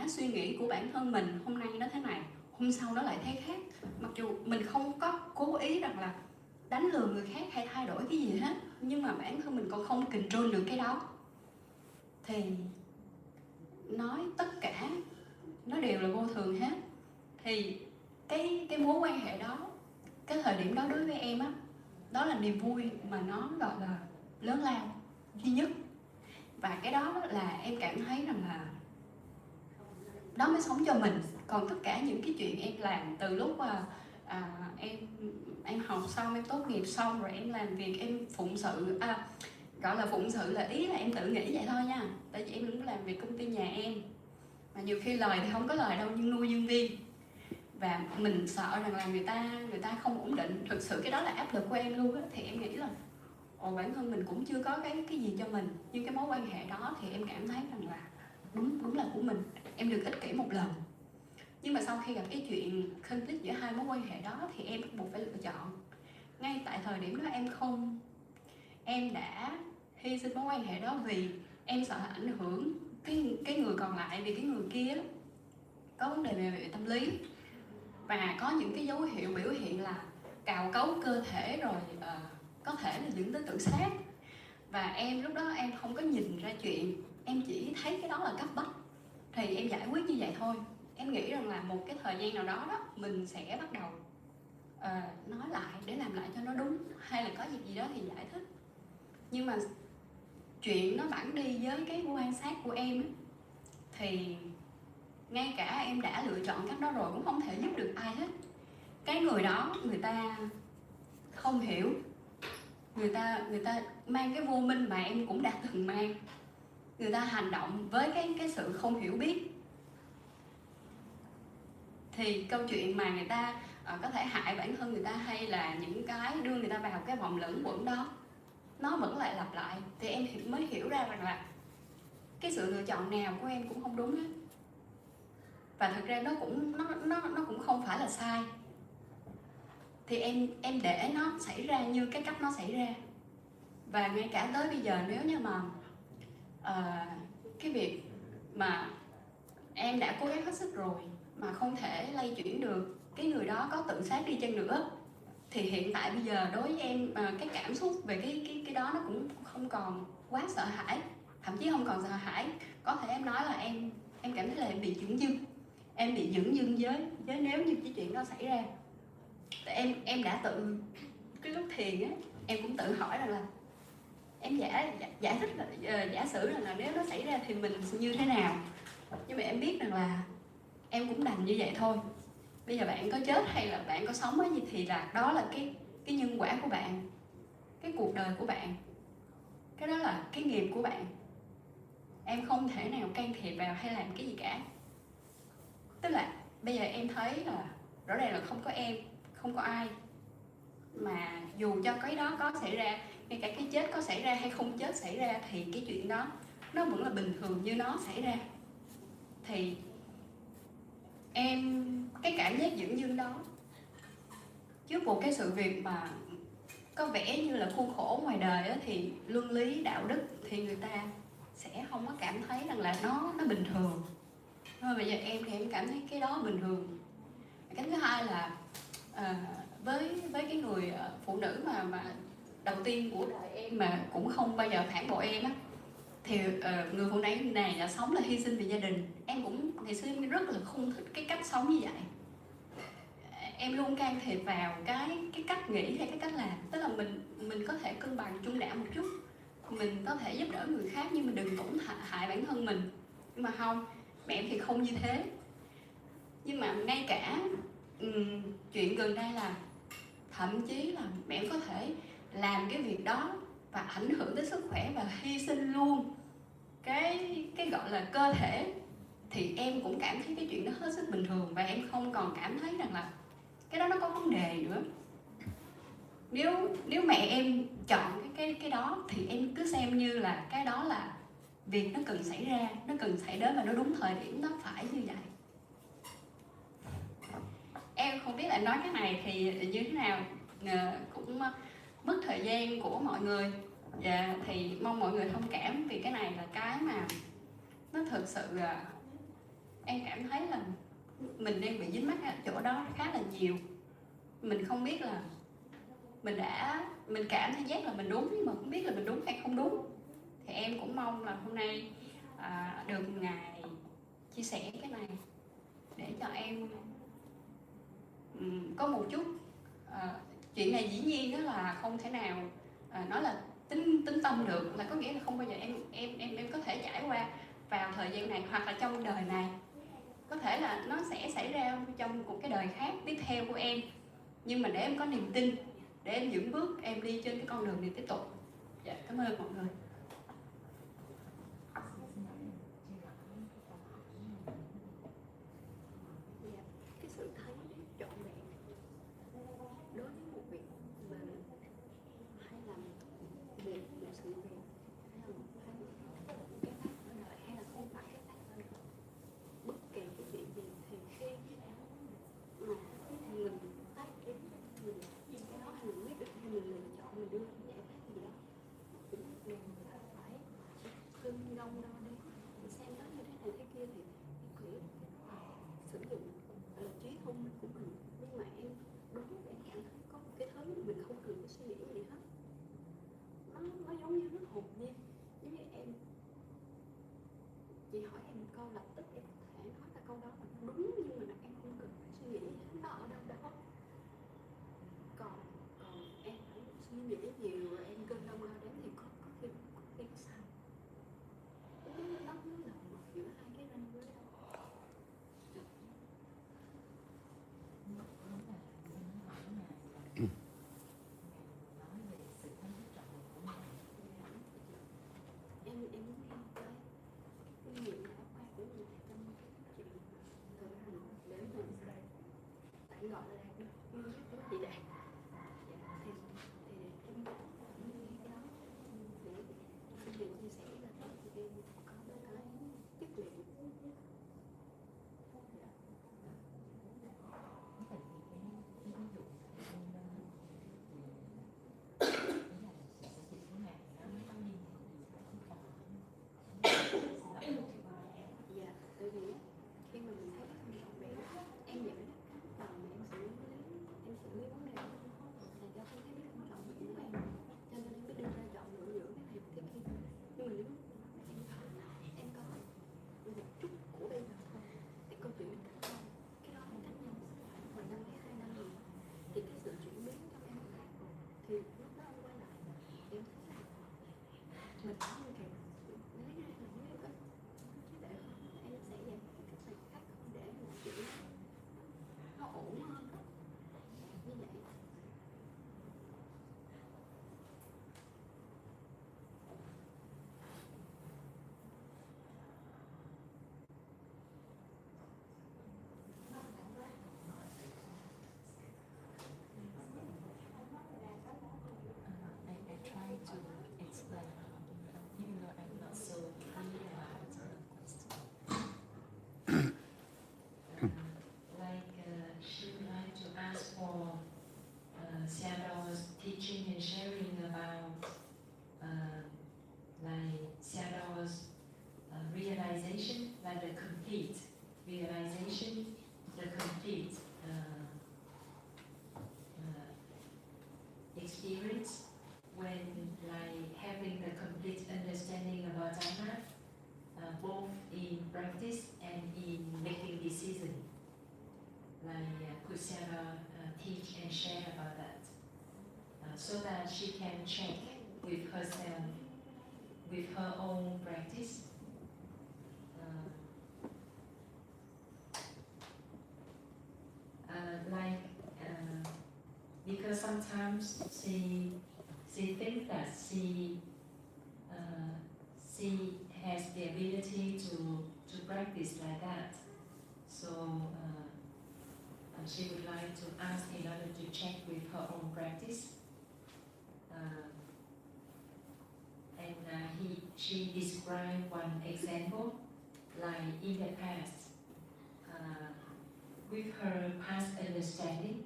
suy nghĩ của bản thân mình hôm nay nó thế này, hôm sau nó lại thế khác. Mặc dù mình không có cố ý rằng là đánh lừa người khác hay thay đổi cái gì hết, nhưng mà bản thân mình còn không control được cái đó, thì nói tất cả nó đều là vô thường hết. Thì cái mối quan hệ đó, cái thời điểm đó đối với em á, đó là niềm vui mà nó gọi là lớn lao duy nhất. Và cái đó là em cảm thấy rằng là đó mới sống cho mình. Còn tất cả những cái chuyện em làm từ lúc mà em học xong, em tốt nghiệp xong rồi em làm việc, em phụng sự, gọi là phụng sự là ý là em tự nghĩ vậy thôi nha, tại vì em cũng làm việc công ty nhà em, mà nhiều khi lời thì không có lời đâu nhưng nuôi nhân viên, và mình sợ rằng là người ta không ổn định. Thực sự cái đó là áp lực của em luôn á. Thì em nghĩ là bản thân mình cũng chưa có cái gì cho mình, nhưng cái mối quan hệ đó thì em cảm thấy rằng là đúng là của mình. Em được ích kỷ một lần, nhưng mà sau khi gặp cái chuyện conflict giữa hai mối quan hệ đó thì em buộc phải lựa chọn. Ngay tại thời điểm đó em đã hy sinh mối quan hệ đó vì em sợ ảnh hưởng cái người còn lại, vì cái người kia có vấn đề về tâm lý và có những cái dấu hiệu biểu hiện là cào cấu cơ thể, rồi có thể là dẫn tới tự sát. Và em lúc đó em không có nhìn ra chuyện, em chỉ thấy cái đó là cấp bách thì em giải quyết như vậy thôi. Em nghĩ rằng là một cái thời gian nào đó đó mình sẽ bắt đầu nói lại để làm lại cho nó đúng, hay là có việc gì đó thì giải thích. Nhưng mà chuyện nó bẵng đi với cái quan sát của em ấy, thì ngay cả em đã lựa chọn cách đó rồi cũng không thể giúp được ai hết. Cái người đó người ta không hiểu, người ta mang cái vô minh mà em cũng đã từng mang. Người ta hành động với cái sự không hiểu biết, thì câu chuyện mà người ta có thể hại bản thân người ta, hay là những cái đưa người ta vào cái vòng lẫn quẩn đó, nó vẫn lại lặp lại. Thì em mới hiểu ra rằng là cái sự lựa chọn nào của em cũng không đúng hết. Và thực ra nó cũng không phải là sai. Thì em để nó xảy ra như cái cách nó xảy ra. Và ngay cả tới bây giờ, nếu như mà cái việc mà em đã cố gắng hết sức rồi mà không thể lay chuyển được, cái người đó có tự sát đi chăng nữa, thì hiện tại bây giờ đối với em cái cảm xúc về cái đó nó cũng không còn quá sợ hãi, thậm chí không còn sợ hãi. Có thể em nói là em cảm thấy là em bị dửng dưng, em bị dửng dưng với nếu như cái chuyện đó xảy ra. Em đã tự, cái lúc thiền á, em cũng tự hỏi rằng là em giải thích là giả sử là nếu nó xảy ra thì mình như thế nào. Nhưng mà em biết rằng là em cũng đành như vậy thôi. Bây giờ bạn có chết hay là bạn có sống hay gì thì là đó là cái nhân quả của bạn, cái cuộc đời của bạn, cái đó là cái nghiệp của bạn. Em không thể nào can thiệp vào hay làm cái gì cả. Tức là bây giờ em thấy là rõ ràng là không có em, không có ai, mà dù cho cái đó có xảy ra, ngay cả cái chết có xảy ra hay không chết xảy ra, thì cái chuyện đó nó vẫn là bình thường như nó xảy ra. Thì em, cái cảm giác dửng dưng đó trước một cái sự việc mà có vẻ như là khuôn khổ ngoài đời á, thì luân lý đạo đức thì người ta sẽ không có cảm thấy rằng là nó bình thường. Thôi bây giờ em thì em cảm thấy cái đó bình thường. Cái thứ hai là với cái người phụ nữ mà đầu tiên của đời em mà cũng không bao giờ phản bội em á, thì người phụ nữ này là sống là hy sinh vì gia đình. Em cũng ngày xưa em rất là không thích cái cách sống như vậy. Em luôn can thiệp vào cái cách nghĩ hay cái cách làm. Tức là mình có thể cân bằng trung đẳng một chút, mình có thể giúp đỡ người khác nhưng mà đừng tổn hại bản thân mình. Nhưng mà không, mẹ em thì không như thế. Nhưng mà ngay cả chuyện gần đây là thậm chí là mẹ em có thể làm cái việc đó và ảnh hưởng tới sức khỏe và hy sinh luôn cái gọi là cơ thể, thì em cũng cảm thấy cái chuyện đó hết sức bình thường. Và em không còn cảm thấy rằng là cái đó nó có vấn đề nữa. Nếu mẹ em chọn cái đó thì em cứ xem như là cái đó là việc nó cần xảy ra, nó cần xảy đến và nó đúng thời điểm, nó phải như vậy. Em không biết là nói cái này thì như thế nào, cũng mất thời gian của mọi người. Và thì mong mọi người thông cảm, vì cái này là cái mà nó thực sự em cảm thấy là mình đang bị dính mắc ở chỗ đó khá là nhiều. Mình không biết là mình cảm thấy giác là mình đúng, nhưng mà không biết là mình đúng hay không đúng. Thì em cũng mong là hôm nay được Ngài chia sẻ cái này để cho em có một chút chuyện này dĩ nhiên đó là không thể nào nói là tính tâm được, là có nghĩa là không bao giờ em có thể trải qua vào thời gian này hoặc là trong đời này. Có thể là nó sẽ xảy ra trong một cái đời khác tiếp theo của em, nhưng mà để em có niềm tin, để em vững bước em đi trên cái con đường này tiếp tục. Dạ, cảm ơn mọi người. Cái sự thấy trọn vẹn đối với một việc mà hay là một sự việc, hay là một cái tác ở đời, hay là không phải cái tác ở đời, bất kỳ cái chuyện gì, thì khi mà mình tác đến mình cái đó, hay mình quyết định, hay mình lựa chọn, mình đưa ra giải pháp gì đó, cũng đều phải cân đong đo đếm, mình xem nó như thế này thế kia, thì em nghĩ sử dụng là trí thông minh của mình. Nhưng mà em đúng, em cảm thấy có một cái thứ mình không cần phải suy nghĩ gì hết, nó giống như nó hồn nhiên. Giống như em, chị hỏi em một câu, lập tức em có thể nói ra câu đó là đúng, nhưng mà em không cần phải suy nghĩ gì hết, nó ở đâu đó. Còn em phải suy nghĩ nhiều rồi em cân đong đo đếm thì có khi sai. Nó là một giữa hai cái ranh giới đó. Em muốn nghe cái kinh nghiệm đã qua của người trong cái chuyện thực hành để mình phải gọi là đạt được cái chị đạt. Thì em muốn nghe cái đó để xin được chia sẻ là em có một cái chất liệu. Dạ, tại vì khi mà mình thấy không trọn vẹn, em nhận ra cái lúc đầu mà em xử lý vấn đề là do không thấy biết không trọn vẹn của em, cho nên em mới đưa ra chọn lựa giữa cái này và cái kia. Nhưng mà nếu em có một chút của bây giờ thôi, cái câu chuyện khác nhau, cái đó là cách nhau một năm hay 2 năm rồi, thì cái sự chuyển biến trong em khác rồi, thì lúc đó em quay lại em thấy là mình không kịp lấy ra là nếu có chứ để em sẽ giải quyết cách này khác không, để một chuyện nó ổn hơn đó. Như vậy. I try to explain, even though I'm not so clear about the question. She would like to ask for Xiaodao's teaching and sharing about Xiaodao's realization, like the complete realization, the complete experience when having the complete understanding about Dharma, both in practice and in making decision. Could Sarah teach and share about that, so that she can check with herself, with her own practice. Because sometimes she thinks that she has the ability to practice like that. So she would like to ask in order to check with her own practice. She described one example, like in the past, with her past understanding,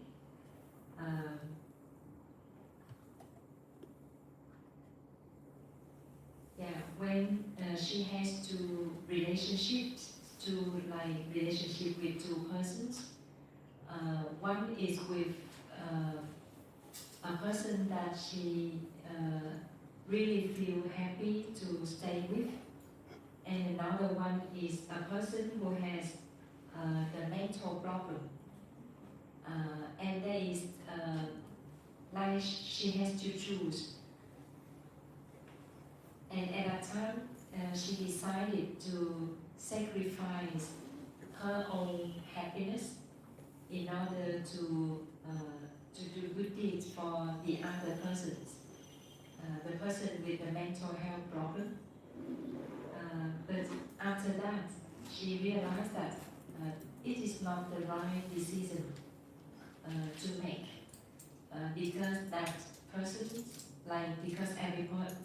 when she has to relationships two like relationship with two persons. One is with a person that she really feel happy to stay with, and another one is a person who has the mental problem, and there is like she has to choose. And at that time, she decided to sacrifice her own happiness in order to do good deeds for the other persons, the person with the mental health problem. But after that, she realized that it is not the right decision to make, because that person, because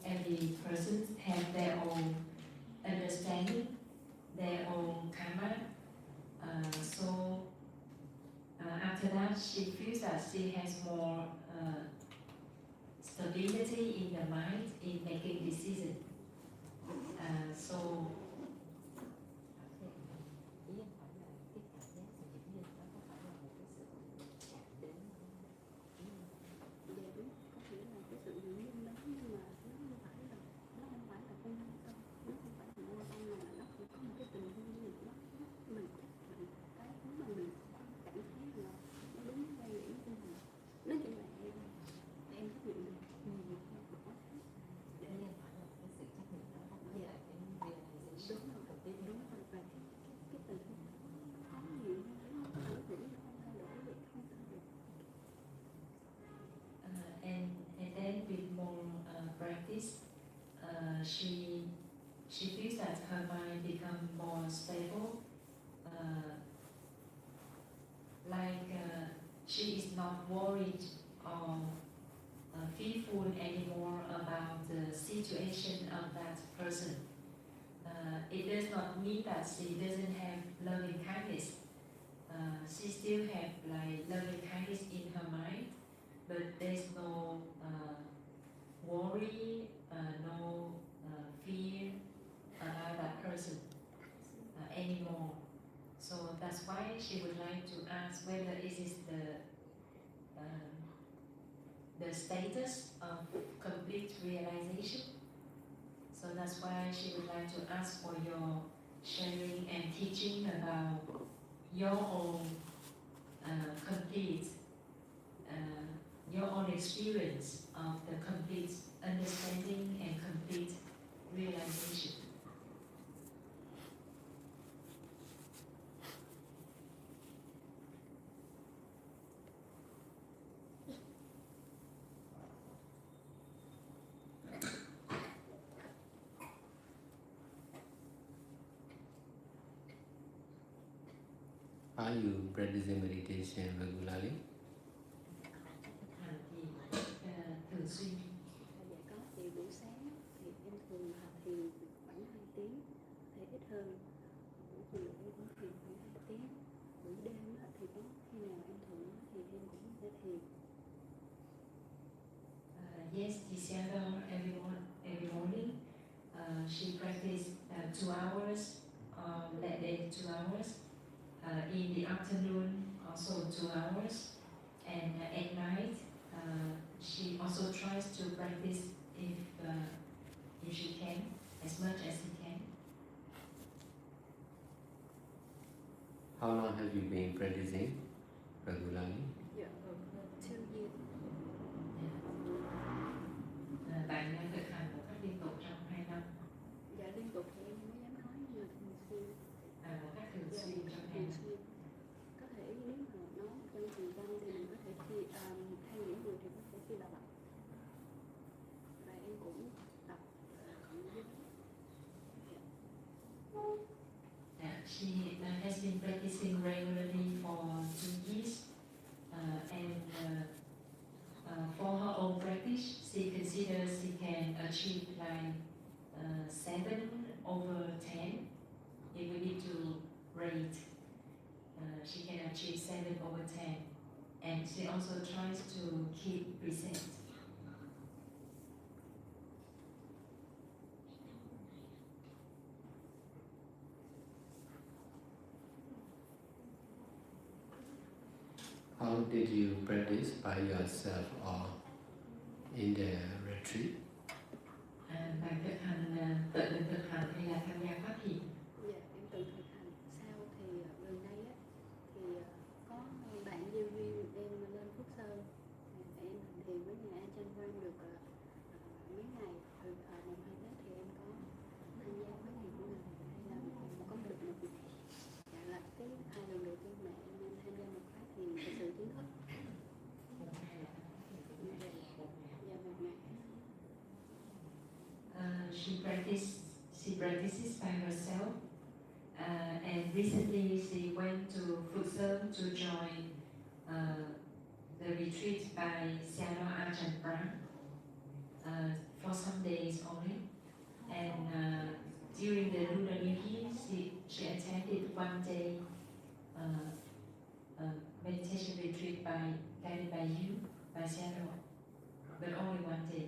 every person have their own understanding, their own karma. So after that, she feels that she has more stability in the mind in making decisions. So and then with more practice, she feels that her mind become more stable. She is not worried or fearful anymore about the situation of that person. It does not mean that she doesn't have loving kindness. She still have loving kindness in her mind, but there's no worry, no fear about that person anymore. So that's why she would like to ask whether it is the status of complete realization. So that's why she would like to ask for your sharing and teaching about your own your own experience of the complete understanding and complete realization. Are you practicing meditation regularly? Thường xuyên. Dạ có, thì buổi sáng thì em thường thiền khoảng 2 tiếng, thì ít hơn. Buổi chiều em cũng thiền khoảng 2 tiếng. Buổi đêm thì có khi nào em thuận thì em cũng sẽ thiền. Yes, December every morning. She practiced 2 hours, that day 2 hours. In the afternoon, also 2 hours, and at night, she also tries to practice if she can, as much as she can. How long have you been practicing regularly? Dạ, 2 years. Bạn đang thực hành một cách liên tục trong 2 năm. Dạ liên tục thì em mới dám nói, nhưng mà thường xuyên. Một cách thường xuyên trong 2 Thường năm. xuyên. Có thể nếu mà nói trong thời gian thì mình có thể theo những người thì có thể khi là bạn. Và em cũng tập cộng với. She has been practicing regularly for 2 years, and for her own practice, she considers she can achieve 7/10. If we need to rate, she can achieve 7/10, and she also tries to keep present. long did you practice by yourself or in the retreat? Bạn thực hành tự mình thực hành hay là tham gia phát hiện? Dạ em tự thực hành. Sau thì gần đây á thì có bạn yêu duyên em lên Phước Sơn, em hành thiền với nhà Ajahn Brahm được mấy ngày. Từ mùng 2 Tết thì em có tham gia phát hiện của mình hay là có được một ngày. Dạ là cái 2 lần đầu tiên mà em tham gia một khóa thiền thật sự chính thức. Dạ một ngày. She practices by herself, and recently she went to Futsal to join the retreat by Sayadaw Ajahn Brahm for some days only. And during the Lunar New Year, she attended one day meditation retreat guided by you, by Sayadaw, but only one day.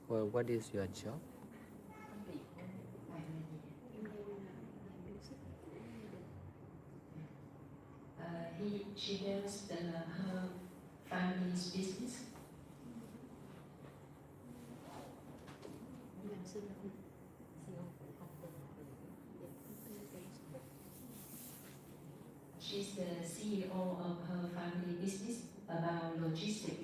Well, what is your job? She does her family's business. She's the CEO of her family business about logistics.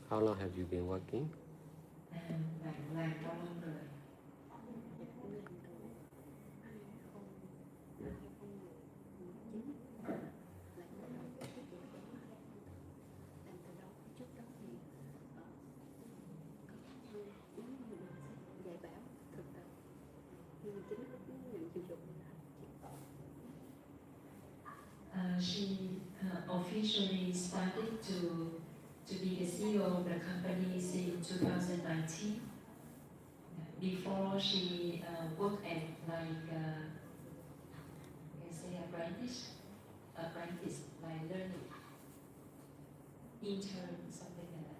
How long have you been working? Bạn làm bao lâu rồi? She officially started to be the CEO of the company in 2019. Before she worked at apprentice, like learning, intern, something like that.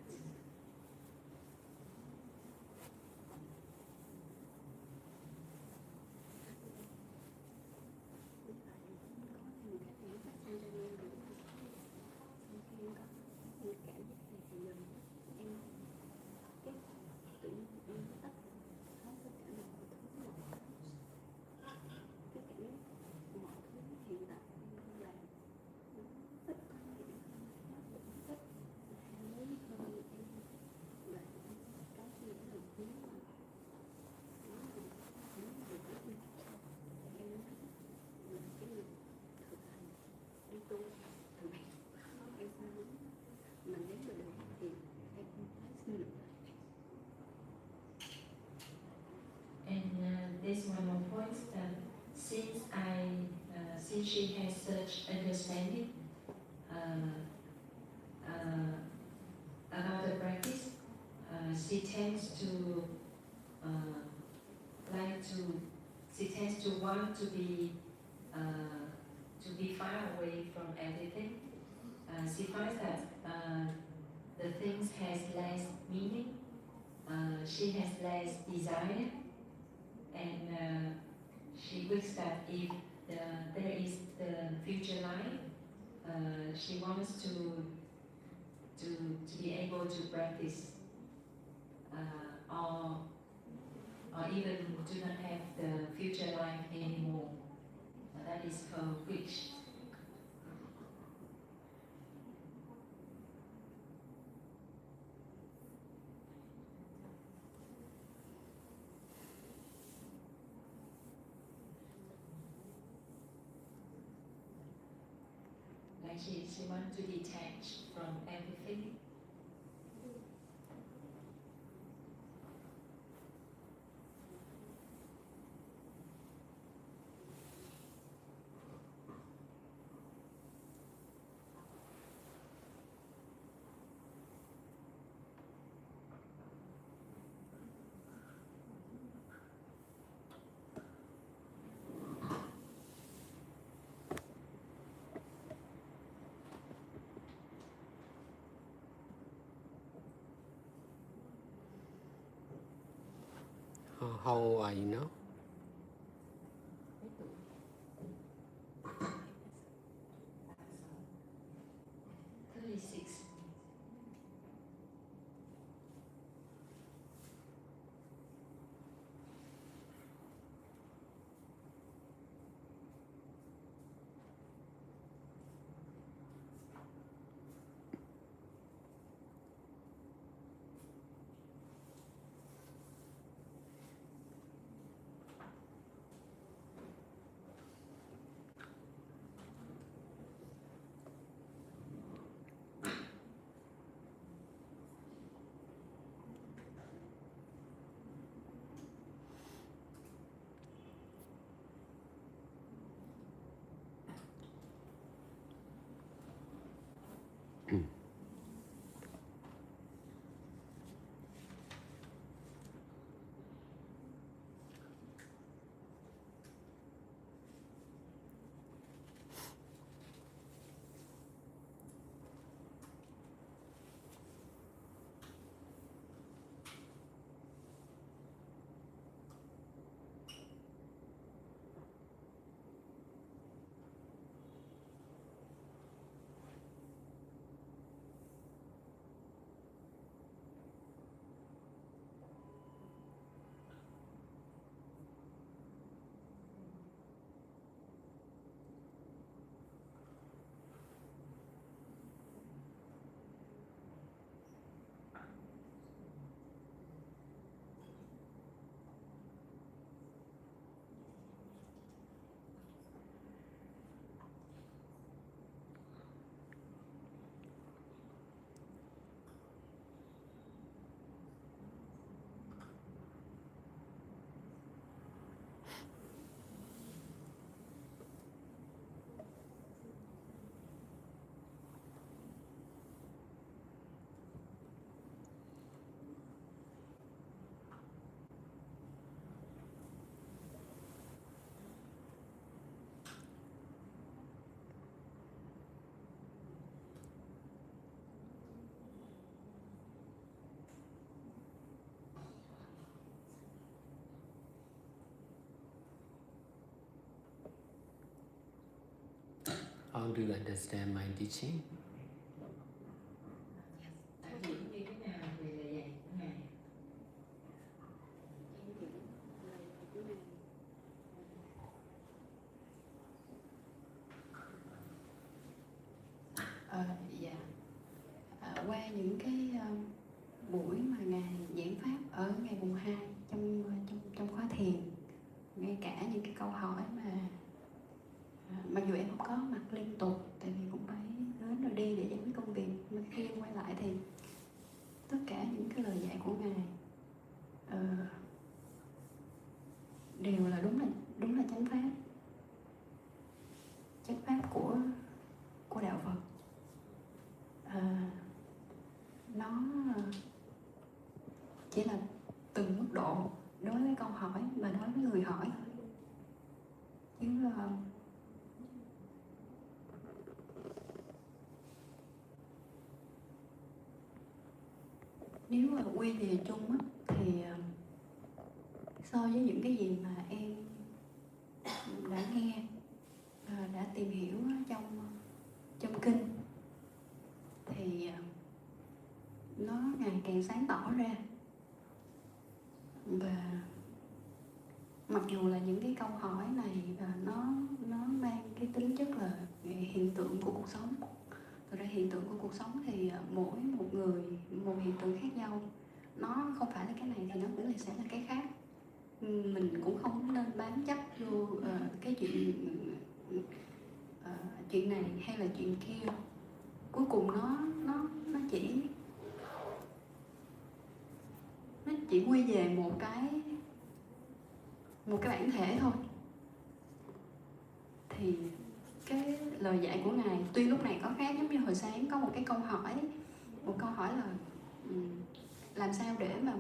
And there's one more point that since she has such understanding about the practice, she tends to want to be far away from everything. She finds that the things has less meaning. She has less desire, and she wishes that if there is the future life, she wants to be able to practice, or even do not have the future life anymore. That is her wish. Like she wants to detach from everything. How old are you now? Mấy tuổi? 36. How do you understand my teaching? Bạn hiểu như thế nào về lời dạy của Ngài? Em hiểu lời dạy của Ngài. Dạ. Qua những cái buổi mà Ngài giảng pháp ở ngày mùng 2 trong khóa thiền, ngay cả những cái câu hỏi mà mặc dù em không có mặt liên tục, tại vì cũng phải đến rồi đi để giải quyết công việc, mà khi em quay lại thì tất cả những cái lời dạy của Ngài đều là đúng là chánh pháp của đạo Phật. Nó chỉ là từng mức độ đối với câu hỏi và đối với người hỏi thôi, chứ nếu mà quy về chung á, thì so với những cái gì mà em đã nghe, đã tìm hiểu trong kinh, thì nó ngày càng sáng tỏ ra. Và mặc dù là những cái câu hỏi này nó mang cái tính chất là hiện tượng của cuộc sống. Thực ra hiện tượng của cuộc sống thì mỗi một người một hiện tượng khác nhau. Nó không phải là cái này thì nó cũng sẽ là cái khác. Mình cũng không nên bám chấp vô cái chuyện này hay là chuyện kia. Cuối cùng nó chỉ quy về một cái bản thể thôi. Thì cái lời dạy của Ngài tuy lúc này có khác, giống như hồi sáng có một câu hỏi là làm sao để mà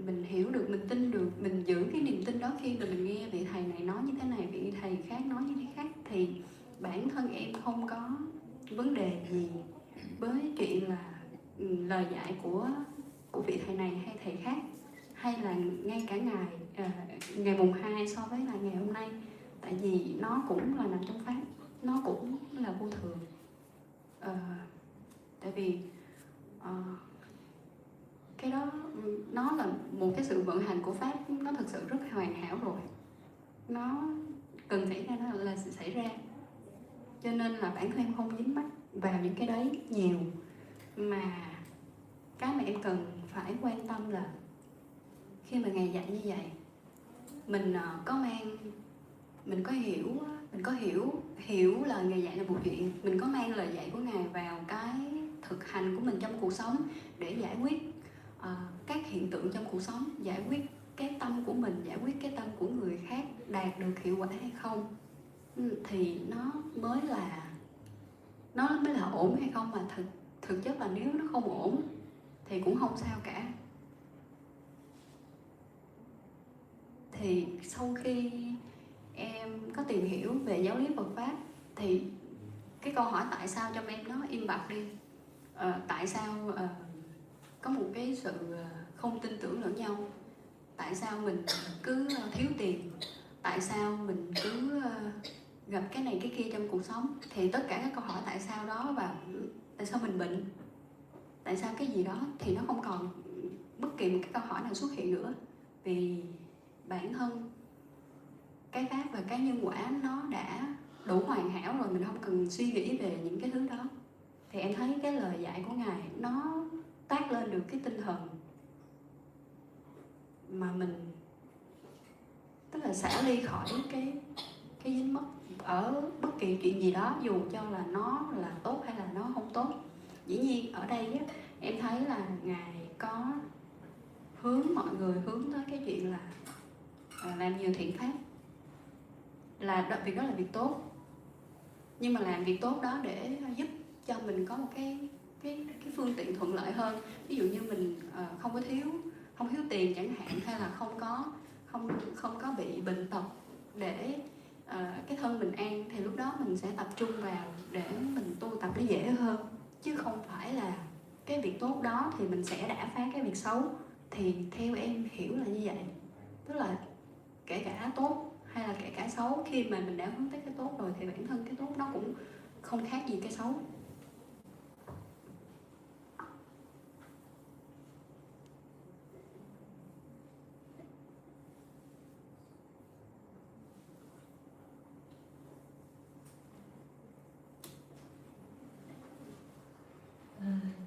mình hiểu được, mình tin được, mình giữ cái niềm tin đó khi mà mình nghe vị thầy này nói như thế này, vị thầy khác nói như thế khác. Thì bản thân em không có vấn đề gì với chuyện là lời dạy của vị thầy này hay thầy khác. hay là ngay cả ngày mùng 2 so với là ngày hôm nay, tại vì nó cũng là nằm trong pháp, nó cũng là vô thường. Tại vì cái đó nó là một cái sự vận hành của pháp, nó thực sự rất hoàn hảo rồi, nó cần xảy ra nó là sự xảy ra, cho nên là bản thân em không dính mắc vào những cái đấy nhiều. Mà cái mà em cần phải quan tâm là khi mà Ngài dạy như vậy, mình có hiểu là Ngài dạy là một chuyện, mình có mang lời dạy của Ngài vào cái thực hành của mình trong cuộc sống để giải quyết các hiện tượng trong cuộc sống, giải quyết cái tâm của mình, giải quyết cái tâm của người khác đạt được hiệu quả hay không, thì nó mới là ổn hay không. Mà thực chất là nếu nó không ổn thì cũng không sao cả. Thì sau khi em có tìm hiểu về giáo lý Phật pháp thì cái câu hỏi tại sao trong em nó im bặt đi. Tại sao có một cái sự không tin tưởng lẫn nhau, tại sao mình cứ thiếu tiền, tại sao mình cứ gặp cái này cái kia trong cuộc sống. Thì tất cả các câu hỏi tại sao đó, và tại sao mình bệnh, tại sao cái gì đó, thì nó không còn bất kỳ một cái câu hỏi nào xuất hiện nữa. Vì bản thân cái pháp và cái nhân quả nó đã đủ hoàn hảo rồi, mình không cần suy nghĩ về những cái thứ đó. Thì em thấy cái lời dạy của Ngài nó tác lên được cái tinh thần mà mình tức là xả ly khỏi cái dính mắc ở bất kỳ chuyện gì đó, dù cho là nó là tốt hay là nó không tốt. Dĩ nhiên ở đây á, em thấy là Ngài có hướng mọi người hướng tới cái chuyện là làm nhiều thiện pháp, việc đó là việc tốt, nhưng mà làm việc tốt đó để giúp cho mình có một cái phương tiện thuận lợi hơn. Ví dụ như mình không thiếu tiền chẳng hạn, hay là không có bị bệnh tật để cái thân mình an, thì lúc đó mình sẽ tập trung vào để mình tu tập nó dễ hơn, chứ không phải là cái việc tốt đó thì mình sẽ đả phá cái việc xấu. Thì theo em hiểu là như vậy, tức là kể cả tốt hay là kể cả xấu, khi mà mình đã hướng tới cái tốt rồi thì bản thân cái tốt nó cũng không khác gì cái xấu.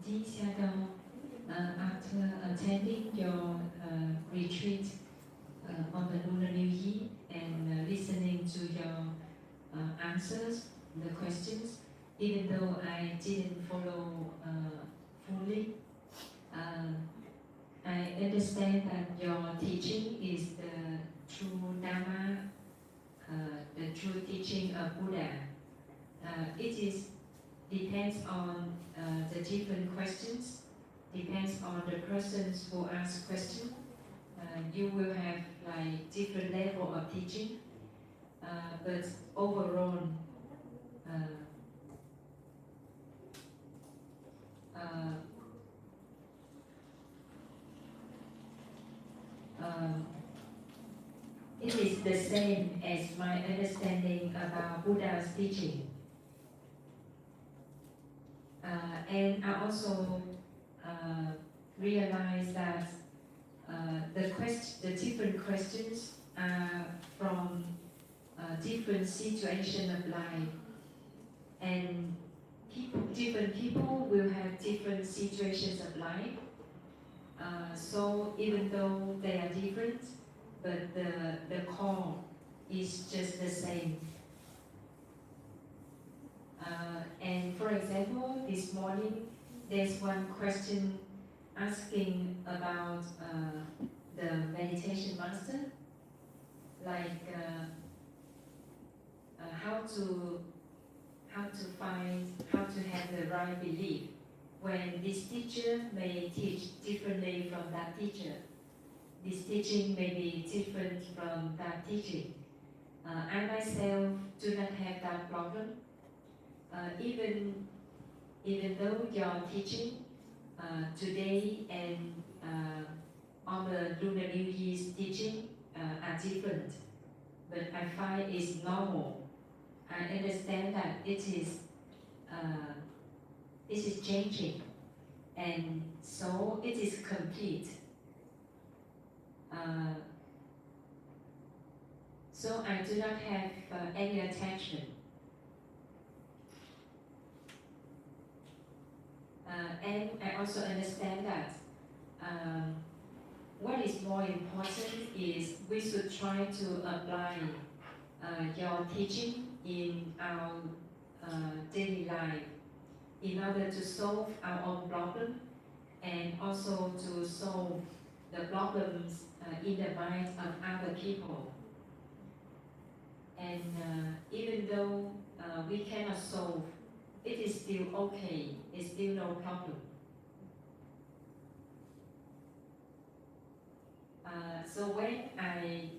Dear Shadow, after attending your retreat on the Lunar New Year and listening to your answers, the questions, even though I didn't follow fully, I understand that your teaching is the true Dharma, the true teaching of Buddha. Depends on the different questions, depends on the persons who ask questions. You will have like different level of teaching, but overall, it is the same as my understanding about Buddha's teaching. And I also realized that the different questions are from different situation of life, and different people will have different situations of life. So even though they are different, but the core is just the same. And for example, this morning, there's one question asking about the meditation master, like how to have the right belief when this teacher may teach differently from that teacher. This teaching may be different from that teaching. I myself do not have that problem. Even though your teaching today and all the Lunar New Year's teaching are different, but I find it's normal. I understand that it is changing, and so it is complete. So I do not have any attachment. And I also understand that what is more important is we should try to apply your teaching in our daily life in order to solve our own problem and also to solve the problems in the minds of other people. And even though we cannot solve, it is still okay, it's still no problem. So when I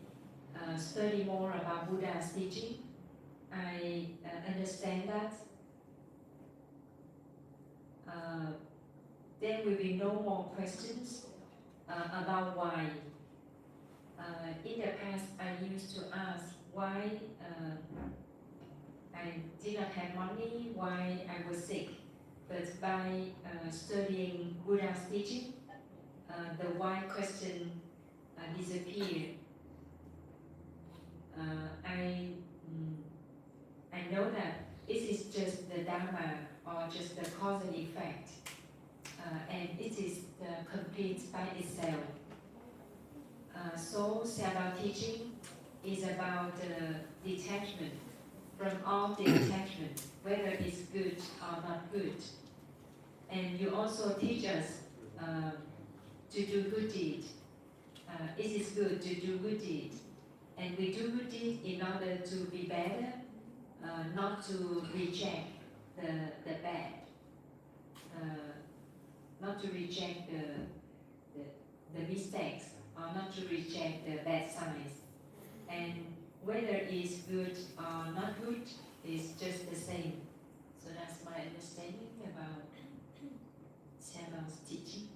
study more about Buddha's teaching, I understand that there will be no more questions about why. In the past, I used to ask why I did not have money, why I was sick. But by studying Buddha's teaching, the why question disappeared. I know that this is just the Dharma or just the cause and effect, and it is complete by itself. So Sayadaw teaching is about detachment from all the attachment, whether it's good or not good. And you also teach us to do good deed. It is good to do good deed. And we do good deed in order to be better, not to reject the bad, not to reject the mistakes, or not to reject the bad signs. And whether it's good or not good is just the same. So that's my understanding about Sayadaw's teaching.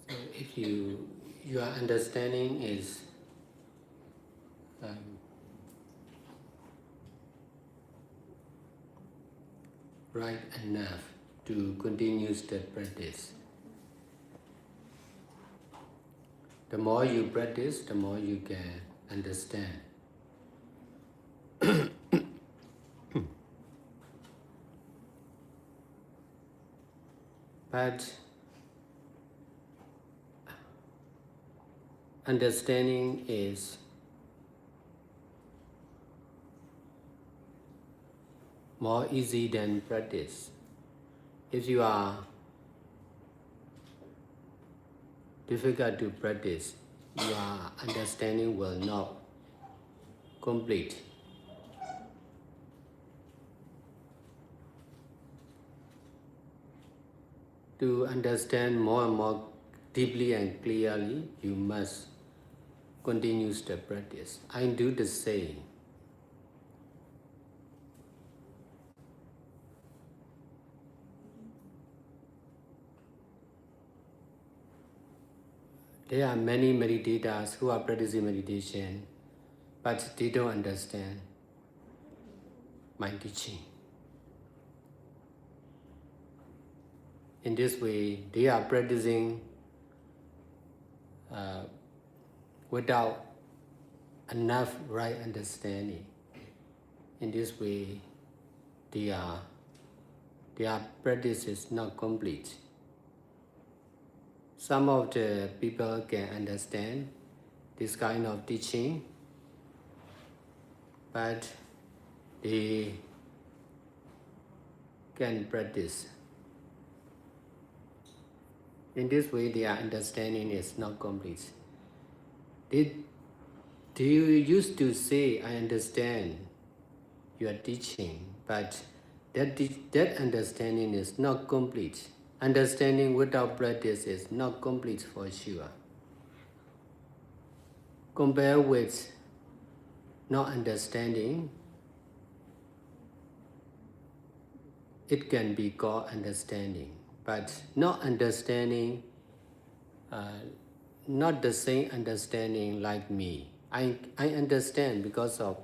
So if your understanding is right enough to continue the practice, the more you practice, the more you can understand. But understanding is more easy than practice. If you are difficult to practice, your understanding will not complete. To understand more and more deeply and clearly, you must continue the practice. I do the same. There are many meditators who are practicing meditation, but they don't understand my teaching. In this way, they are practicing without enough right understanding. In this way, their practice is not complete. Some of the people can understand this kind of teaching, but they can practice. In this way, their understanding is not complete. They used to say, I understand your teaching, but that understanding is not complete. Understanding without practice is not complete for sure. Compared with not understanding, it can be called understanding, but not understanding, not the same understanding like me. I understand because of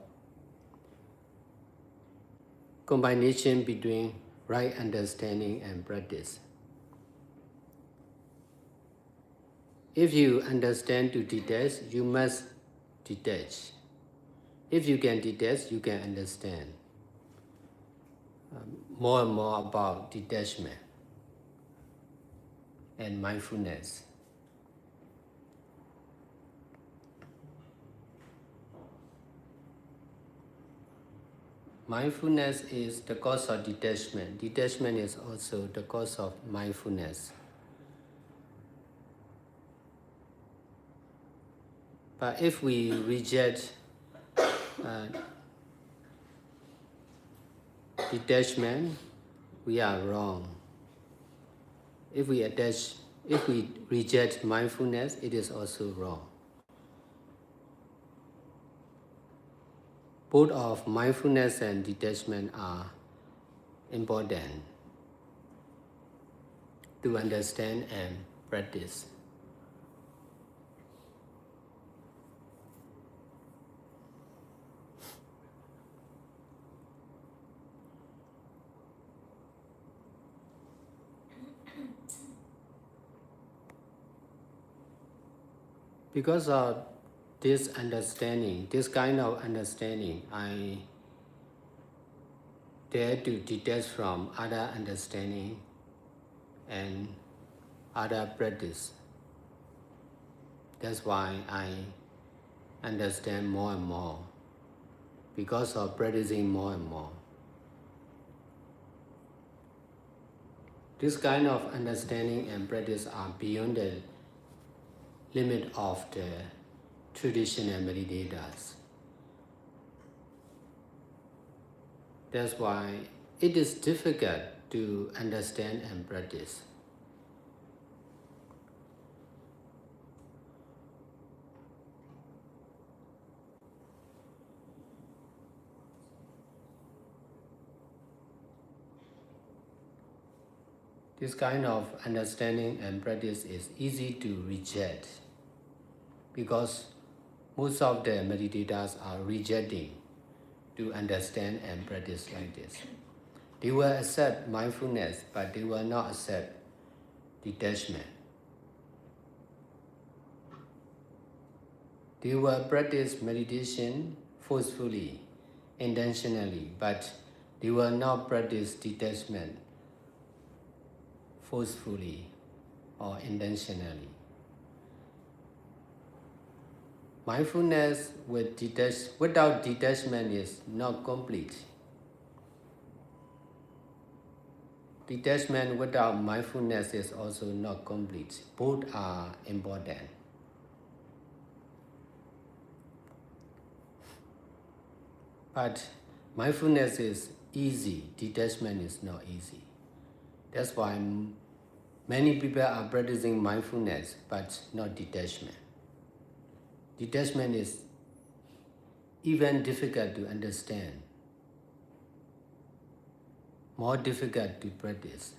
combination between right understanding and practice. If you understand to detach, you must detach. If you can detach, you can understand more and more about detachment and mindfulness. Mindfulness is the cause of detachment. Detachment is also the cause of mindfulness. But if we reject detachment, we are wrong. If we reject mindfulness, it is also wrong. Both of mindfulness and detachment are important to understand and practice. Because of this understanding, this kind of understanding, I dare to detach from other understanding and other practice. That's why I understand more and more, because of practicing more and more. This kind of understanding and practice are beyond the limit of the traditional meditators. That's why it is difficult to understand and practice. This kind of understanding and practice is easy to reject because most of the meditators are rejecting to understand and practice like this. They will accept mindfulness, but they will not accept detachment. They will practice meditation forcefully, intentionally, but they will not practice detachment forcefully or intentionally. Mindfulness without detachment is not complete. Detachment without mindfulness is also not complete. Both are important. But mindfulness is easy, detachment is not easy. That's why many people are practicing mindfulness, but not detachment. Detachment is even difficult to understand, more difficult to practice.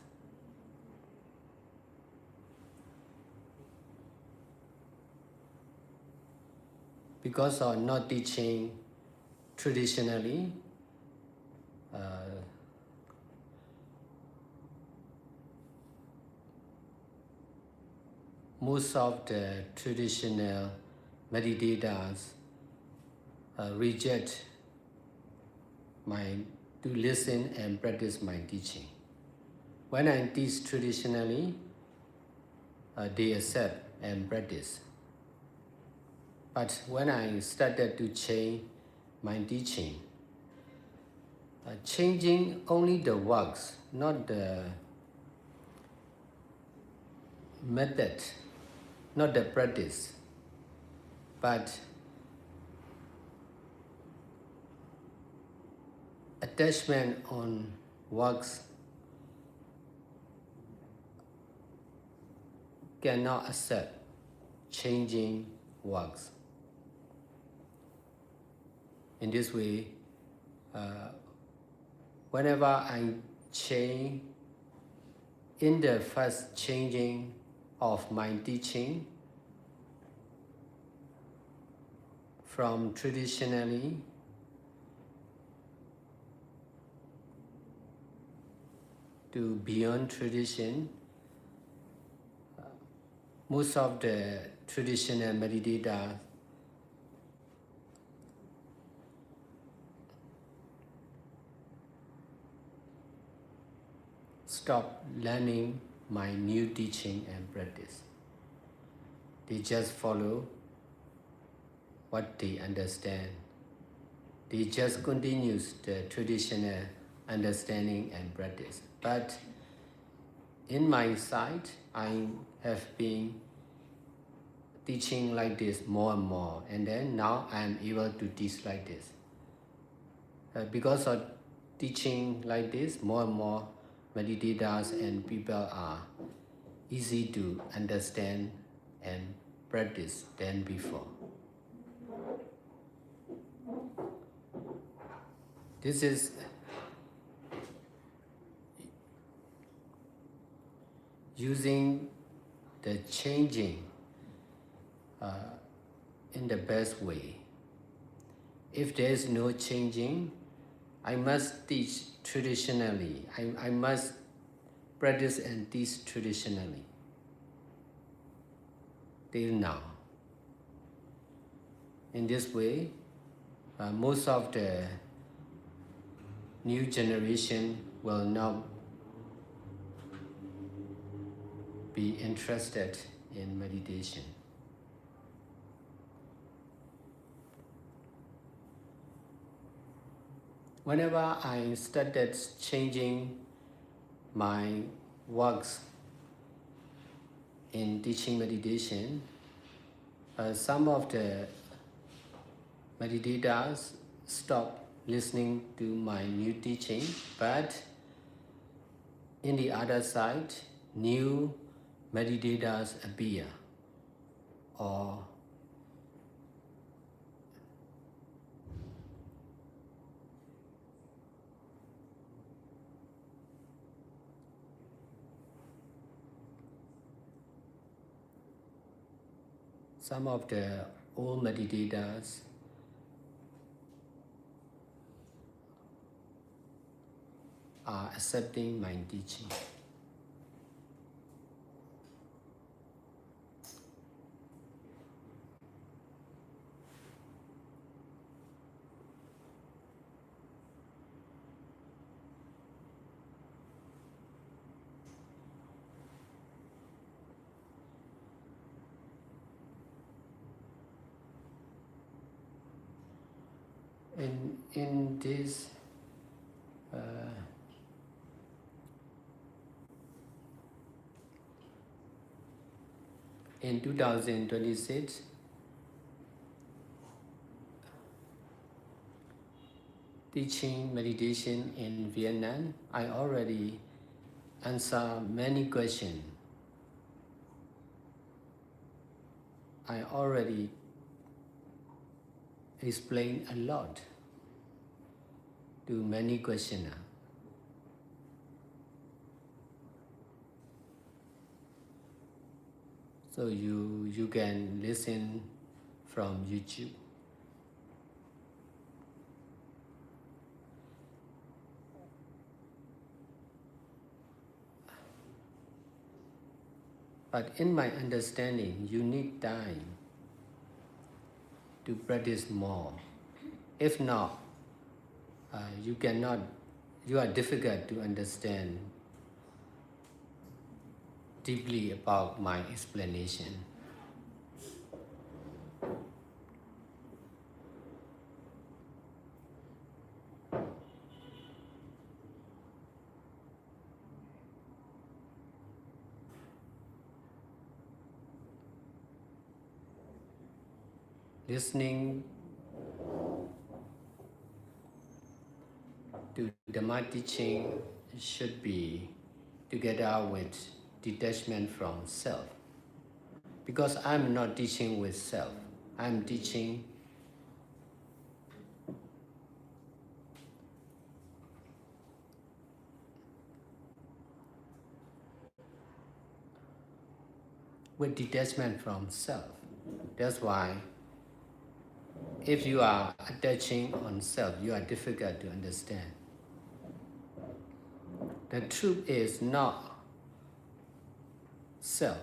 Because of not teaching traditionally, most of the traditional meditators reject to listen and practice my teaching. When I teach traditionally, they accept and practice. But when I started to change my teaching, changing only the works, not the method, not the practice, but attachment on works cannot accept changing works. In this way, whenever I change, in the first changing of my teaching from traditionally to beyond tradition, most of the traditional meditators stop learning my new teaching and practice. They just follow what they understand. They just continue the traditional understanding and practice. But in my side, I have been teaching like this more and more, and then now I am able to teach like this. Because of teaching like this, more and more meditators and people are easy to understand and practice than before. This is using the changing in the best way. If there is no changing, I must teach traditionally. I must practice and teach traditionally till now. In this way, most of the new generation will not be interested in meditation. Whenever I started changing my works in teaching meditation, some of the meditators stopped listening to my new teaching, but in the other side, new meditators appear, or some of the old meditators are accepting my teaching. In this in 2026, teaching meditation in Vietnam, I already answer many questions. I already explain a lot to many questioners. So you can listen from YouTube. But in my understanding, you need time to practice more. If not, you are difficult to understand deeply about my explanation. Listening to Dhamma teaching should be together with detachment from self. Because I'm not teaching with self, I'm teaching with detachment from self. That's why if you are attaching on self, you are difficult to understand. The truth is not self.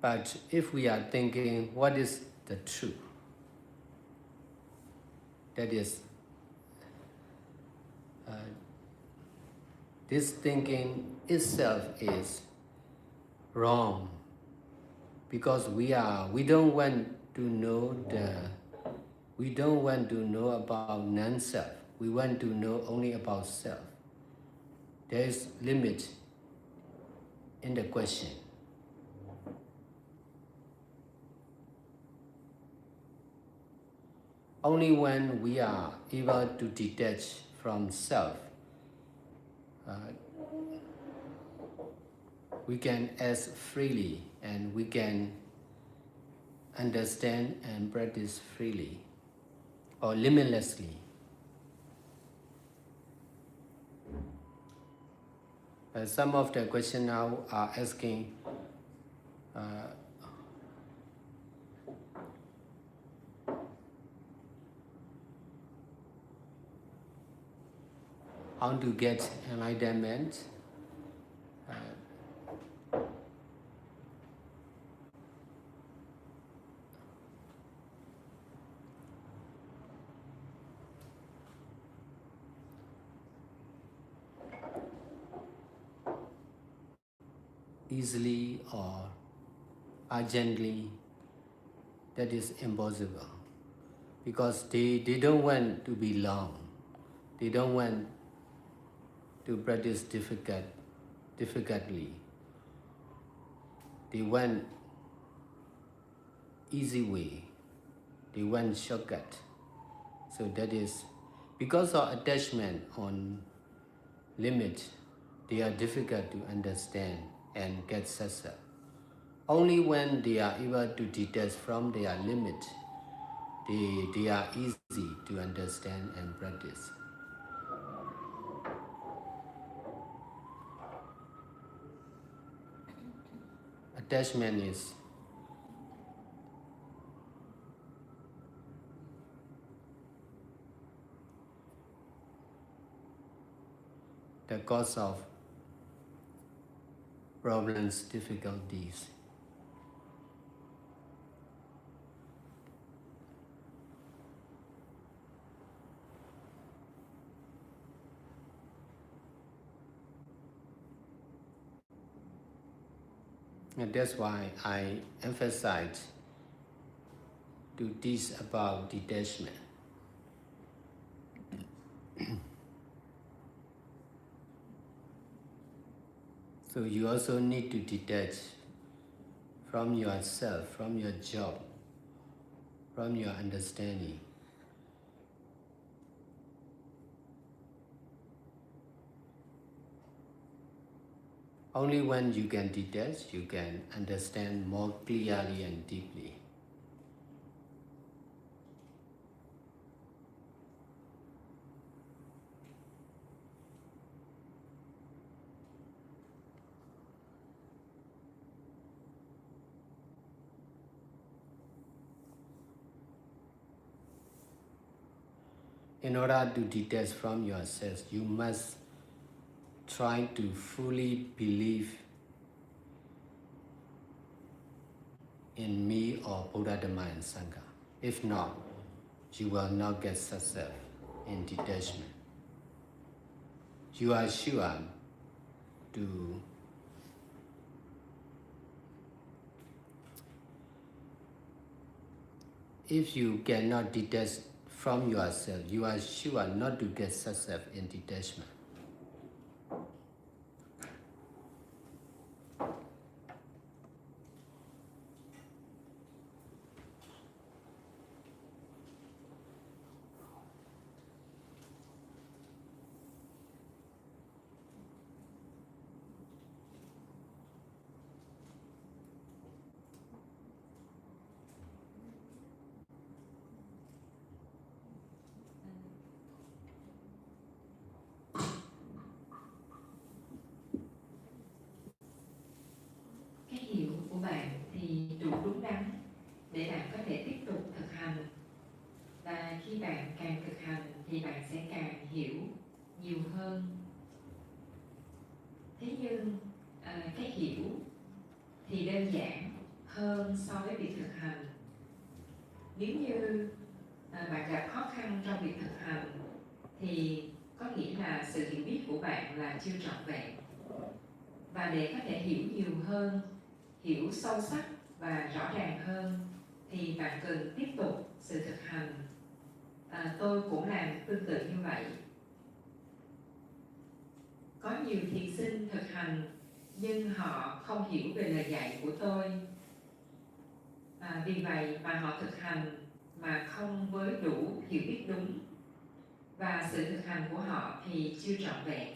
But if we are thinking, what is the truth? That is, this thinking itself is wrong because we don't want to know about non-self. We want to know only about self. There is limit in the question. Only when we are able to detach from self, we can ask freely and we can understand and practice freely or limitlessly. Some of the questions now are asking how to get enlightenment. Easily or urgently, that is impossible because they don't want to be long. They don't want to practice difficultly. They want easy way. They want shortcut. So that is because of attachment on limit, they are difficult to understand and get success. Only when they are able to detach from their limit, they are easy to understand and practice. Attachment is the cause of problems, difficulties. And that's why I emphasize to teach about detachment. So you also need to detach from yourself, from your job, from your understanding. Only when you can detach, you can understand more clearly and deeply. In order to detach from yourself, you must try to fully believe in me or Buddha, Dhamma, and Sangha. If not, you will not get success in detachment. You are sure to if you cannot detach from yourself, you are sure not to get success in detachment. Cái hiểu của bạn thì đủ đúng đắn để bạn có thể tiếp tục thực hành. Và khi bạn càng thực hành thì bạn sẽ càng hiểu nhiều hơn. Thế nhưng cái hiểu thì đơn giản hơn so với việc thực hành. Nếu như bạn gặp khó khăn trong việc thực hành thì có nghĩa là sự hiểu biết của bạn là chưa trọn vẹn. Và để có thể hiểu nhiều hơn, hiểu sâu sắc và rõ ràng hơn thì bạn cần tiếp tục sự thực hành. Tôi cũng làm tương tự như vậy. Có nhiều thiền sinh thực hành nhưng họ không hiểu về lời dạy của tôi. Vì vậy mà họ thực hành mà không với đủ hiểu biết đúng, và sự thực hành của họ thì chưa trọn vẹn.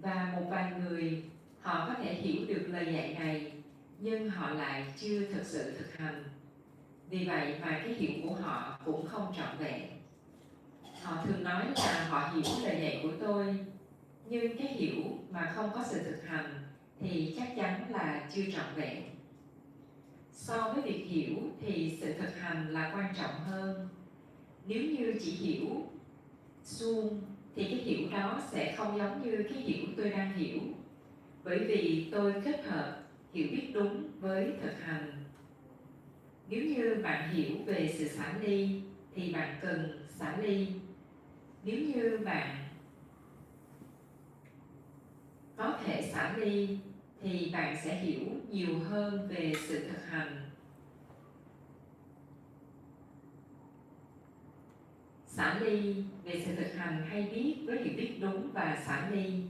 Và một vài người họ có thể hiểu được lời dạy này nhưng họ lại chưa thực sự thực hành. Vì vậy mà cái hiểu của họ cũng không trọn vẹn. Họ thường nói là họ hiểu lời dạy của tôi, nhưng cái hiểu mà không có sự thực hành thì chắc chắn là chưa trọn vẹn. So với việc hiểu thì sự thực hành là quan trọng hơn. Nếu như chỉ hiểu suông thì cái hiểu đó sẽ không giống như cái hiểu tôi đang hiểu. Bởi vì tôi kết hợp hiểu biết đúng với thực hành. Nếu như bạn hiểu về sự xả ly thì bạn cần xả ly. Nếu như bạn có thể xả ly thì bạn sẽ hiểu nhiều hơn về sự thực hành. Xả ly về sự thực hành hay biết với hiểu biết đúng và xả ly.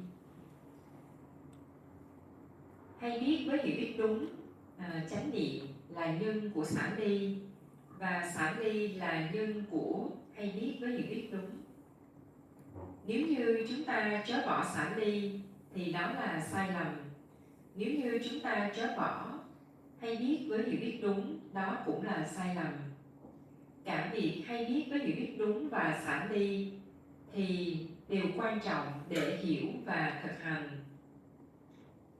Hay biết với hiểu biết đúng, chánh niệm là nhân của xả ly, và xả ly là nhân của hay biết với hiểu biết đúng. Nếu như chúng ta chối bỏ xả ly thì đó là sai lầm. Nếu như chúng ta chối bỏ hay biết với hiểu biết đúng, đó cũng là sai lầm. Cả việc hay biết với hiểu biết đúng và xả ly thì đều quan trọng để hiểu và thực hành.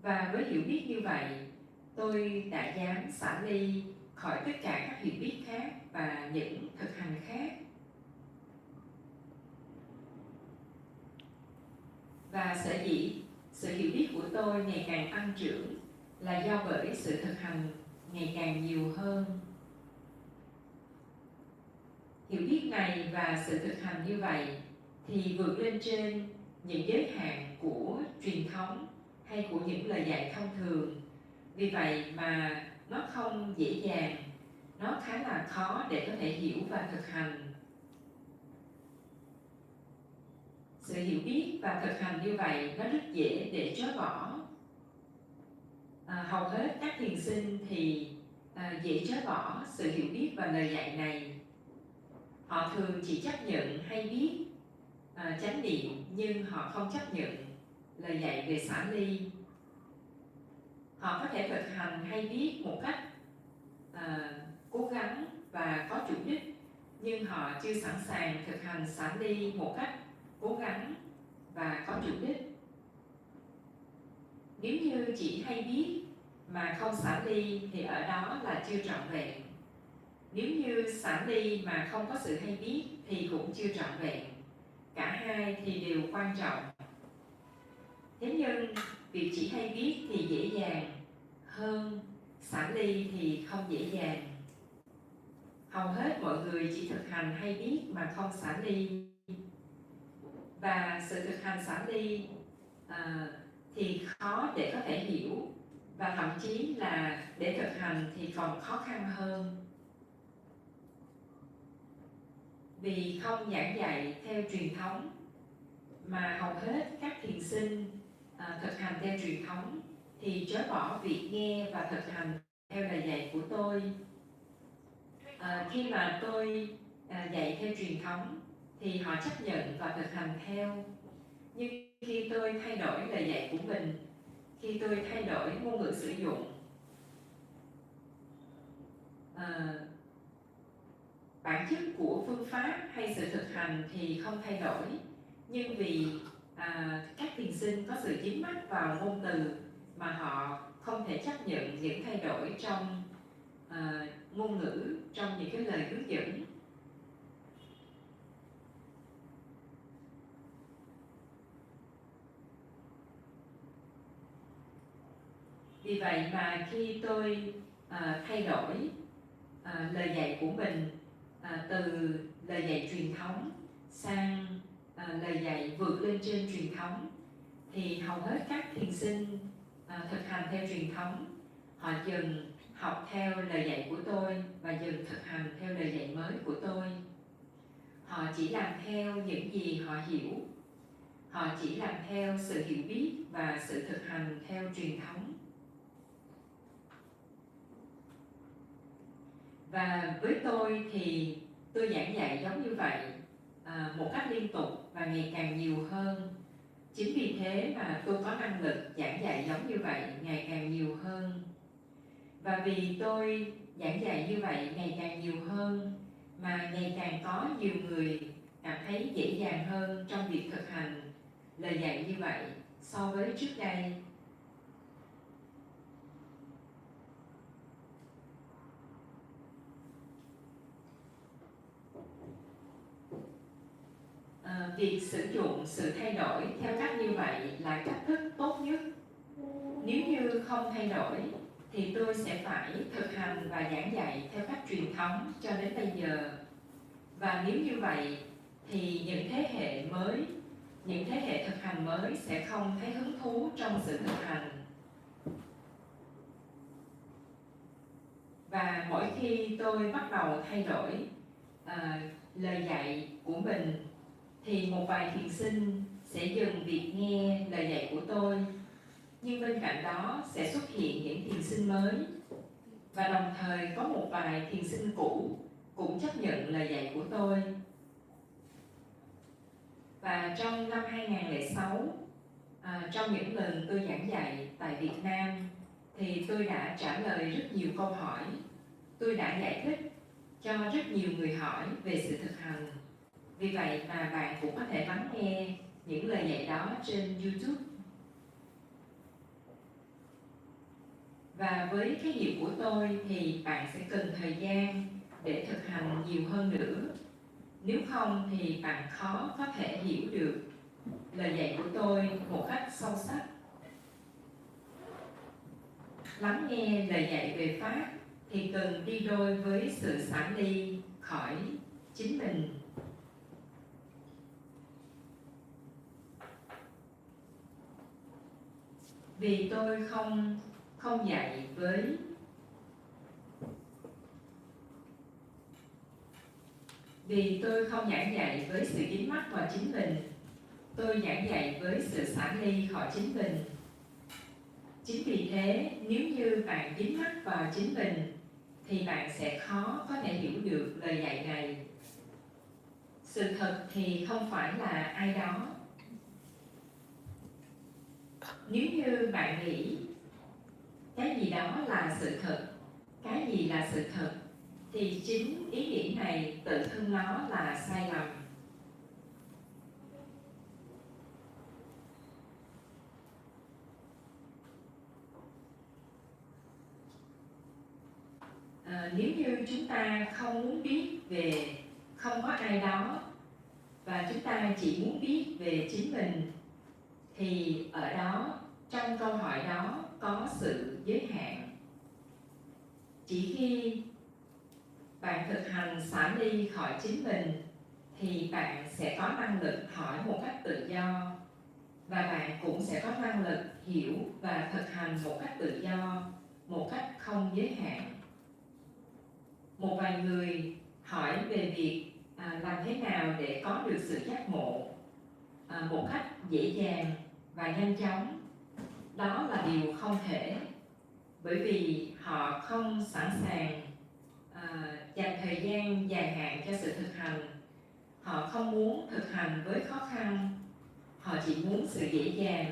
Và với hiểu biết như vậy, tôi đã dám xả ly khỏi tất cả các hiểu biết khác và những thực hành khác. Và sở dĩ sự hiểu biết của tôi ngày càng tăng trưởng là do bởi sự thực hành ngày càng nhiều hơn. Hiểu biết này và sự thực hành như vậy thì vượt lên trên những giới hạn của truyền thống hay của những lời dạy thông thường. Vì vậy mà nó không dễ dàng, nó khá là khó để có thể hiểu và thực hành. Sự hiểu biết và thực hành như vậy nó rất dễ để chối bỏ. Hầu hết các thiền sinh thì dễ chối bỏ sự hiểu biết và lời dạy này. Họ thường chỉ chấp nhận hay biết chánh niệm, nhưng họ không chấp nhận lời dạy về xả ly. Họ có thể thực hành hay biết một cách cố gắng và có chủ đích, nhưng họ chưa sẵn sàng thực hành xả ly một cách cố gắng và có chủ đích. Nếu như chỉ hay biết mà không xả ly thì ở đó là chưa trọn vẹn. Nếu như xả ly mà không có sự hay biết thì cũng chưa trọn vẹn. Cả hai thì đều quan trọng. Thế nhưng việc chỉ hay biết thì dễ dàng, hơn. Xả ly thì không dễ dàng. Hầu hết mọi người chỉ thực hành hay biết mà không xả ly. Và sự thực hành xả ly thì khó để có thể hiểu, và thậm chí là để thực hành thì còn khó khăn hơn. Vì không giảng dạy theo truyền thống, mà hầu hết các thiền sinh thực hành theo truyền thống thì chối bỏ việc nghe và thực hành theo lời dạy của tôi. Khi mà tôi dạy theo truyền thống thì họ chấp nhận và thực hành theo. Nhưng khi tôi thay đổi lời dạy của mình, khi tôi thay đổi ngôn ngữ sử dụng, bản chất của phương pháp hay sự thực hành thì không thay đổi, nhưng vì các thiền sinh có sự dính mắc vào ngôn từ mà họ không thể chấp nhận những thay đổi trong ngôn ngữ, trong những cái lời hướng dẫn. Vì vậy mà khi tôi thay đổi lời dạy của mình từ lời dạy truyền thống sang lời dạy vượt lên trên truyền thống, thì hầu hết các thiền sinh thực hành theo truyền thống, họ dần học theo lời dạy của tôi và dần thực hành theo lời dạy mới của tôi. Họ chỉ làm theo những gì họ hiểu, họ chỉ làm theo sự hiểu biết và sự thực hành theo truyền thống. Và với tôi thì tôi giảng dạy giống như vậy, một cách liên tục và ngày càng nhiều hơn. Chính vì thế mà tôi có năng lực giảng dạy giống như vậy ngày càng nhiều hơn. Và vì tôi giảng dạy như vậy ngày càng nhiều hơn, mà ngày càng có nhiều người cảm thấy dễ dàng hơn trong việc thực hành lời dạy như vậy so với trước đây. Việc sử dụng sự thay đổi theo cách như vậy là cách thức tốt nhất. Nếu như không thay đổi thì tôi sẽ phải thực hành và giảng dạy theo cách truyền thống cho đến bây giờ. Và nếu như vậy thì những thế hệ mới, những thế hệ thực hành mới sẽ không thấy hứng thú trong sự thực hành. Và mỗi khi tôi bắt đầu thay đổi lời dạy của mình thì một vài thiền sinh sẽ dừng việc nghe lời dạy của tôi. Nhưng bên cạnh đó sẽ xuất hiện những thiền sinh mới, và đồng thời có một vài thiền sinh cũ cũng chấp nhận lời dạy của tôi. Và trong năm 2006, trong những lần tôi giảng dạy tại Việt Nam, thì tôi đã trả lời rất nhiều câu hỏi. Tôi đã giải thích cho rất nhiều người hỏi về sự thực hành. Vì vậy mà bạn cũng có thể lắng nghe những lời dạy đó trên YouTube. Và với cái hiểu của tôi thì bạn sẽ cần thời gian để thực hành nhiều hơn nữa. Nếu không thì bạn khó có thể hiểu được lời dạy của tôi một cách sâu sắc. Lắng nghe lời dạy về Pháp thì cần đi đôi với sự xả ly khỏi chính mình. Vì tôi không dạy với Vì tôi không giảng dạy với sự dính mắc vào chính mình, tôi giảng dạy với sự xả ly khỏi chính mình. Chính vì thế, nếu như bạn dính mắc vào chính mình, thì bạn sẽ khó có thể hiểu được lời dạy này. Sự thật thì không phải là ai đó. Nếu như bạn nghĩ cái gì đó là sự thật, cái gì là sự thật, thì chính ý nghĩ này tự thân nó là sai lầm. Nếu như chúng ta không muốn biết về không có ai đó, và chúng ta chỉ muốn biết về chính mình, thì ở đó, trong câu hỏi đó có sự giới hạn. Chỉ khi bạn thực hành xả ly khỏi chính mình thì bạn sẽ có năng lực hỏi một cách tự do, và bạn cũng sẽ có năng lực hiểu và thực hành một cách tự do, một cách không giới hạn. Một vài người hỏi về việc làm thế nào để có được sự giác ngộ một cách dễ dàng và nhanh chóng. Đó là điều không thể, bởi vì họ không sẵn sàng dành thời gian dài hạn cho sự thực hành. Họ không muốn thực hành với khó khăn, họ chỉ muốn sự dễ dàng,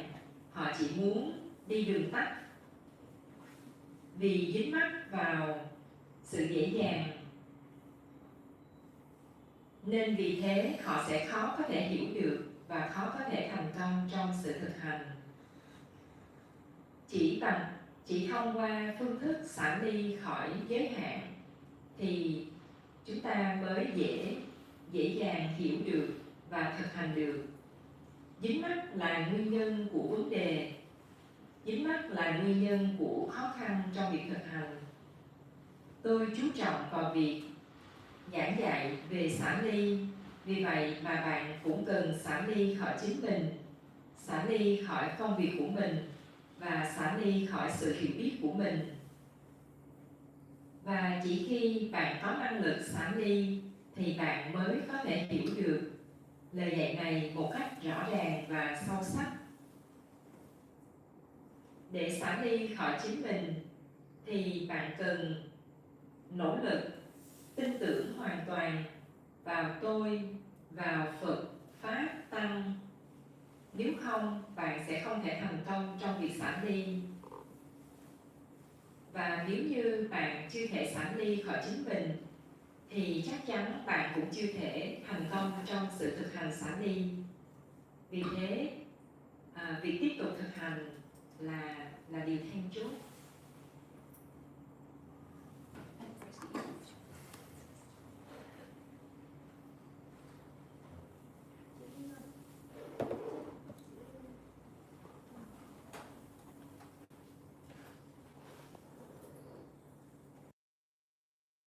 họ chỉ muốn đi đường tắt. Vì dính mắc vào sự dễ dàng nên vì thế họ sẽ khó có thể hiểu được và khó có thể thành công trong sự thực hành. Chỉ thông qua phương thức xả ly khỏi giới hạn thì chúng ta mới dễ dàng hiểu được và thực hành được. Dính mắc là nguyên nhân của vấn đề, dính mắc là nguyên nhân của khó khăn trong việc thực hành. Tôi chú trọng vào việc giảng dạy về xả ly, vì vậy mà bạn cũng cần xả ly khỏi chính mình, xả ly khỏi công việc của mình và xả ly khỏi sự hiểu biết của mình. Và chỉ khi bạn có năng lực xả ly thì bạn mới có thể hiểu được lời dạy này một cách rõ ràng và sâu sắc. Để xả ly khỏi chính mình thì bạn cần nỗ lực tin tưởng hoàn toàn vào tôi, vào Phật, Pháp, Tăng. Nếu không, bạn sẽ không thể thành công trong việc xả ly. Và nếu như bạn chưa thể xả ly khỏi chính mình thì chắc chắn bạn cũng chưa thể thành công trong sự thực hành xả ly. Vì thế, việc tiếp tục thực hành là điều then chốt.